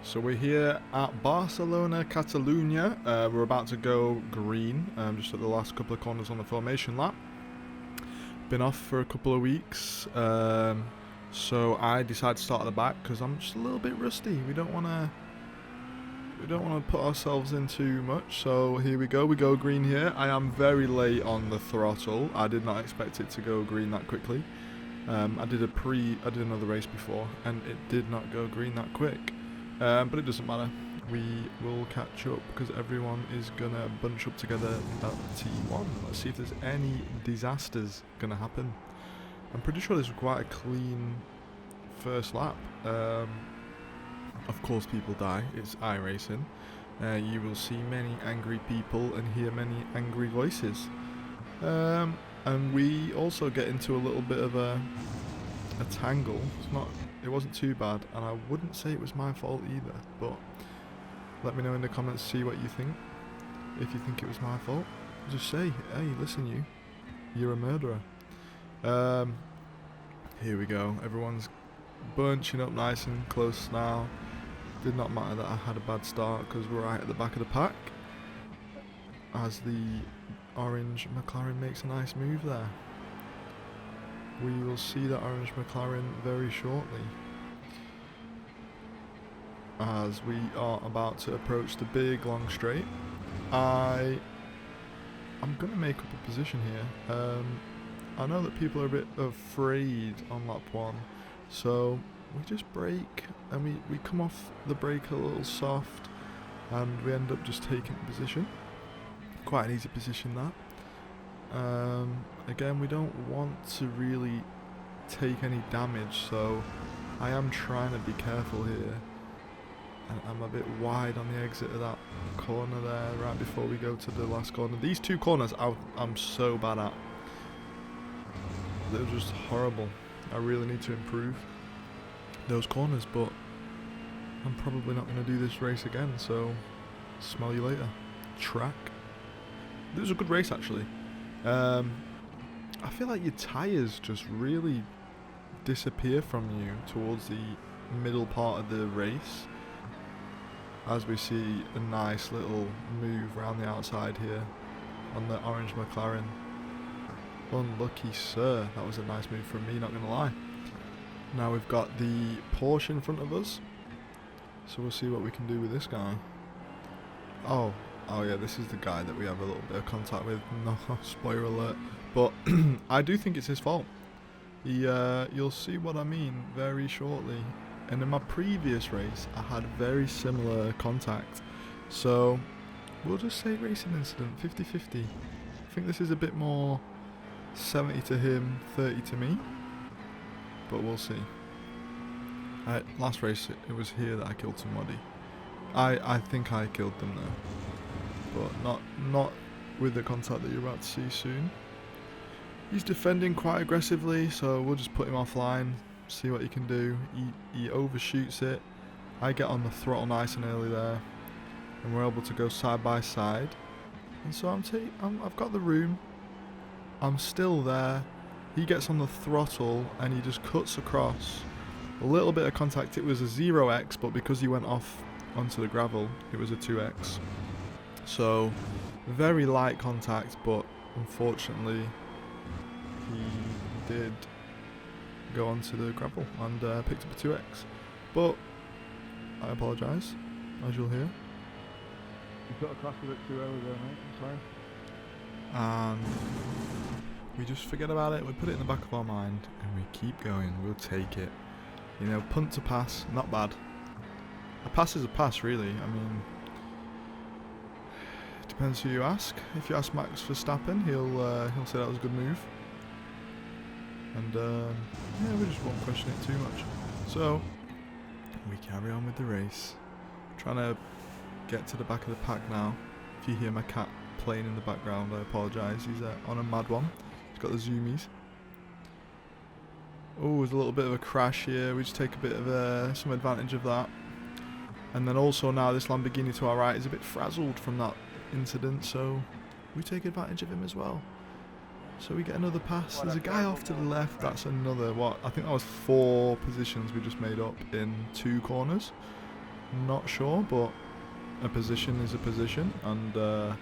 So we're here at Barcelona-Catalunya. We're about to go green, just at the last couple of corners on the formation lap. Been off for a couple of weeks, so I decided to start at the back because I'm just a little bit rusty. We don't want to put ourselves in too much. So here we go. We go green here. I am very late on the throttle. I did not expect it to go green that quickly. I did another race before, and it did not go green that quick. But it doesn't matter. We will catch up because everyone is gonna bunch up together at T1. Let's see if there's any disasters gonna happen. I'm pretty sure this was quite a clean first lap. Of course people die. It's iRacing. You will see many angry people and hear many angry voices. And we also get into a little bit of a tangle. It wasn't too bad, and I wouldn't say it was my fault either, but let me know in the comments, see what you think. If you think it was my fault, just say, hey, listen, you're a murderer. Here we go. Everyone's bunching up nice and close now. Did not matter that I had a bad start because we're right at the back of the pack, as the orange McLaren makes a nice move there. We will see that orange McLaren very shortly, as we are about to approach the big long straight. I'm going to make up a position here. I know that people are a bit afraid on lap 1, so we just brake and we come off the brake a little soft, and we end up just taking position. Quite an easy position that. Again, we don't want to really take any damage, so I am trying to be careful here. And I'm a bit wide on the exit of that corner there, right before we go to the last corner. These two corners I'm so bad at. They're just horrible. I really need to improve those corners, but I'm probably not going to do this race again, so smell you later. Track. It was a good race actually. I feel like your tyres just really disappear from you towards the middle part of the race, as we see a nice little move around the outside here on the orange McLaren. Unlucky sir, that was a nice move from me, not gonna lie. Now we've got the Porsche in front of us, so we'll see what we can do with this guy. Oh yeah, this is the guy that we have a little bit of contact with. No, spoiler alert. But I do think it's his fault. You'll see what I mean very shortly. And in my previous race, I had very similar contact. So we'll just say racing incident, 50-50. I think this is a bit more 70 to him, 30 to me. But we'll see. Last race, it was here that I killed somebody. I think I killed them there, but not with the contact that you're about to see soon. He's defending quite aggressively, so we'll just put him offline, see what he can do. He overshoots it. I get on the throttle nice and early there, and we're able to go side by side. And so I've got the room. I'm still there. He gets on the throttle and he just cuts across. A little bit of contact. It was a 0x, but because he went off onto the gravel, it was a 2x. So very light contact, but unfortunately he did go onto the gravel and picked up a 2x. But I apologise, as you'll hear. You got a class a bit too early there, mate. I'm sorry. And we just forget about it. We put it in the back of our mind and we keep going. We'll take it. You know, punt to pass, not bad. A pass is a pass, really. I mean, it depends who you ask. If you ask Max Verstappen, he'll say that was a good move. And yeah, we just won't question it too much. So we carry on with the race. Trying to get to the back of the pack now. If you hear my cat playing in the background, I apologise. He's on a mad one. He's got the zoomies. Oh, there's a little bit of a crash here. We just take a bit of some advantage of that. And then also now this Lamborghini to our right is a bit frazzled from that incident, so we take advantage of him as well. So we get another pass. There's a guy off to the left. That's another, I think that was 4 positions we just made up in 2 corners. Not sure, but a position is a position, and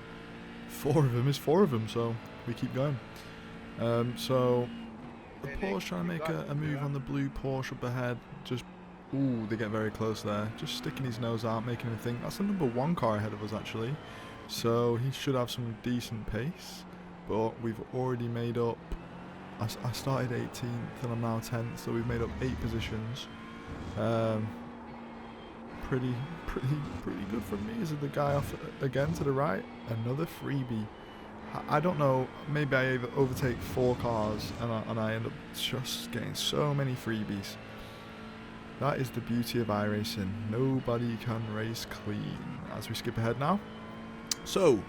4 of them is 4 of them, so we keep going. So the Porsche trying to make a move on the blue Porsche up ahead. Just, ooh, they get very close there. Just sticking his nose out, making him think. That's the number 1 car ahead of us, actually. So he should have some decent pace. But we've already made up. I started 18th and I'm now 10th, so we've made up 8 positions. Pretty good from me. Is it the guy off again to the right? Another freebie. I don't know, maybe I overtake 4 cars and I end up just getting so many freebies. That is the beauty of iRacing. Nobody can race clean. As we skip ahead now. So,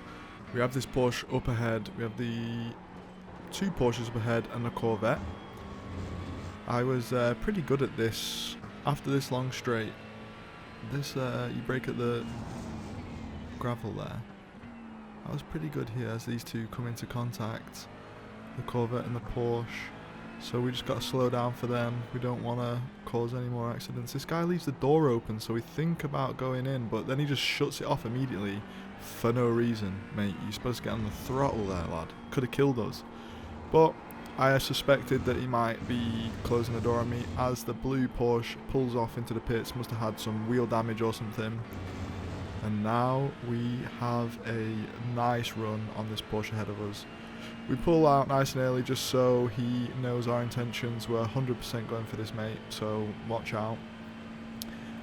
we have this Porsche up ahead. We have the 2 Porsches up ahead and a Corvette. I was pretty good at this. After this long straight, this you brake at the gravel there. I was pretty good here as these 2 come into contact, the Corvette and the Porsche. So we just got to slow down for them. We don't want to cause any more accidents. This guy leaves the door open, so we think about going in, but then he just shuts it off immediately for no reason. Mate, you're supposed to get on the throttle there, lad. Could have killed us. But I suspected that he might be closing the door on me as the blue Porsche pulls off into the pits. Must have had some wheel damage or something. And now we have a nice run on this Porsche ahead of us. We pull out nice and early just so he knows our intentions. We're 100% going for this, mate, so watch out.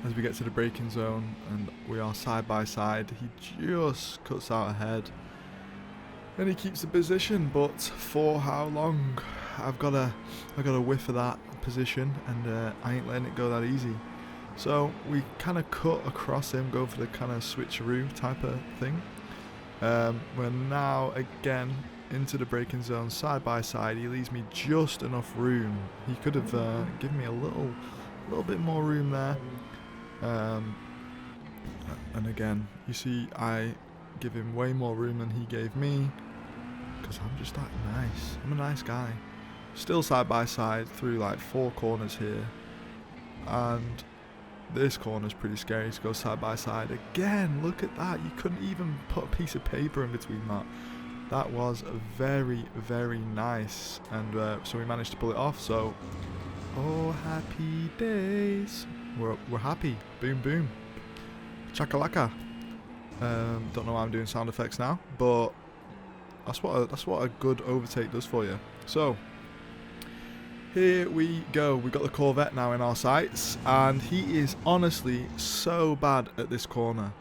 As we get to the braking zone and we are side by side, he just cuts out ahead. And he keeps the position, but for how long? I've got a whiff of that position, and I ain't letting it go that easy. So we kind of cut across him, go for the kind of switcheroo type of thing. We're now again into the braking zone, side by side. He leaves me just enough room. He could have given me a little bit more room there. And again, you see, I give him way more room than he gave me because I'm just that nice. I'm a nice guy. Still side by side through like 4 corners here, and this corner's pretty scary to go side by side again. Look at that. You couldn't even put a piece of paper in between that. That was very, very nice, and so we managed to pull it off. So, oh, happy days. We're happy. Boom, boom. Chakalaka. Don't know why I'm doing sound effects now, but that's what a good overtake does for you. So here we go. We got the Corvette now in our sights, and he is honestly so bad at this corner.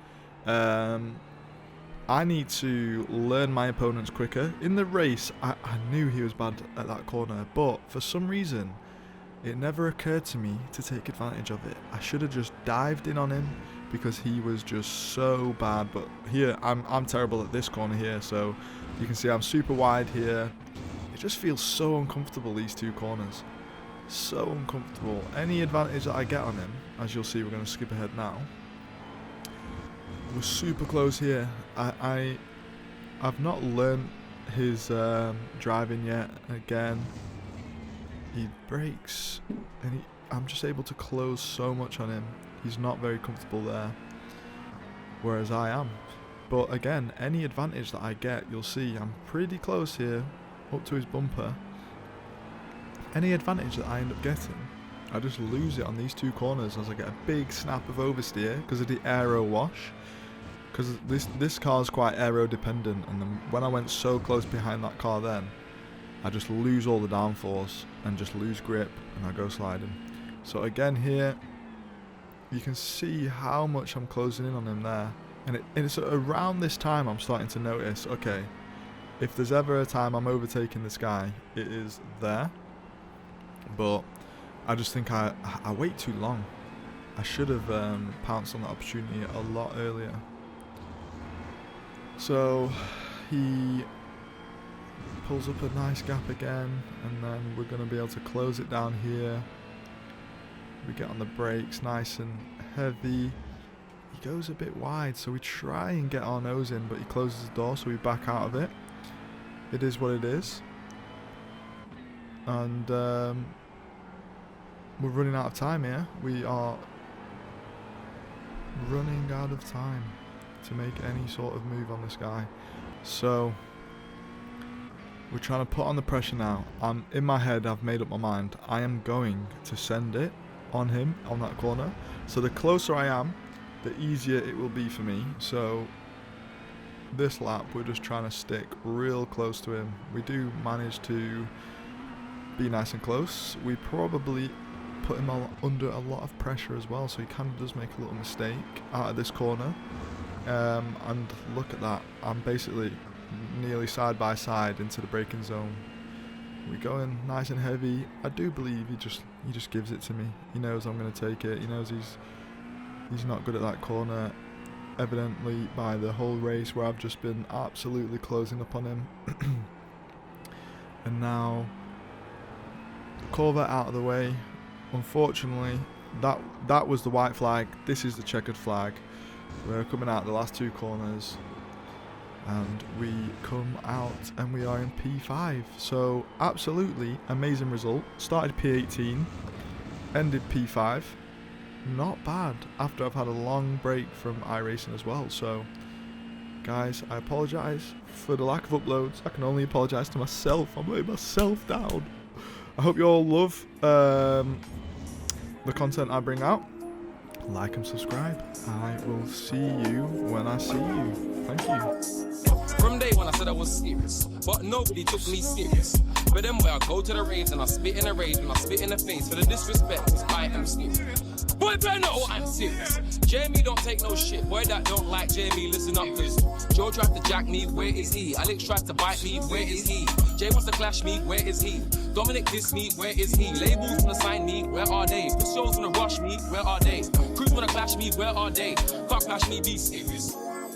I need to learn my opponents quicker. In the race, I knew he was bad at that corner, but for some reason, it never occurred to me to take advantage of it. I should have just dived in on him because he was just so bad. But here, I'm terrible at this corner here, so you can see I'm super wide here. It just feels so uncomfortable, these 2 corners. So uncomfortable. Any advantage that I get on him, as you'll see, we're going to skip ahead now. We're super close here. I've not learned his driving yet. Again, he brakes, and I'm just able to close so much on him. He's not very comfortable there, whereas I am. But again, any advantage that I get, you'll see I'm pretty close here, up to his bumper. Any advantage that I end up getting, I just lose it on these 2 corners as I get a big snap of oversteer because of the aero wash. Because this car is quite aero dependent, and then when I went so close behind that car, then I just lose all the downforce and just lose grip, and I go sliding. So again here, you can see how much I'm closing in on him there, and it's around this time I'm starting to notice, okay, if there's ever a time I'm overtaking this guy, it is there. But I just think I wait too long. I should have pounced on that opportunity a lot earlier. So he pulls up a nice gap again, and then we're going to be able to close it down here. We get on the brakes nice and heavy. He goes a bit wide, so we try and get our nose in, but he closes the door, so we back out of it. It is what it is. And we're running out of time here. We are running out of time to make any sort of move on this guy. So we're trying to put on the pressure now. In my head, I've made up my mind. I am going to send it on him on that corner. So the closer I am, the easier it will be for me. So this lap, we're just trying to stick real close to him. We do manage to be nice and close. We probably put him under a lot of pressure as well, so he kind of does make a little mistake out of this corner. And look at that, I'm basically nearly side by side into the braking zone. We're going nice and heavy. I do believe he just gives it to me. He knows I'm going to take it. He knows he's not good at that corner, evidently by the whole race where I've just been absolutely closing up on him. And now Corvette out of the way. Unfortunately, that was the white flag. This is the checkered flag. We're coming out the last two corners, and we come out and we are in P5. So absolutely amazing result. Started P18, ended P5. Not bad after I've had a long break from iRacing as well. So guys, I apologise for the lack of uploads. I can only apologise to myself. I'm letting myself down. I hope you all love the content I bring out. Like and subscribe. I will see you when I see you. Thank you. From day one I said I was serious, but nobody took me serious. But then when I go to the raves and I spit in the rage and I spit in the face for the disrespect, I am serious. Boy, better know I'm serious. Jamie don't take no shit. Boy, that don't like Jamie, listen up, cause Joe tried to jack me, where is he? Alex tried to bite me, where is he? Jay wants to clash me, where is he? Dominic diss me, where is he? Labels wanna sign me, where are they? The shows wanna rush me, where are they? Crews wanna clash me, where are they? Can't clash me, be serious.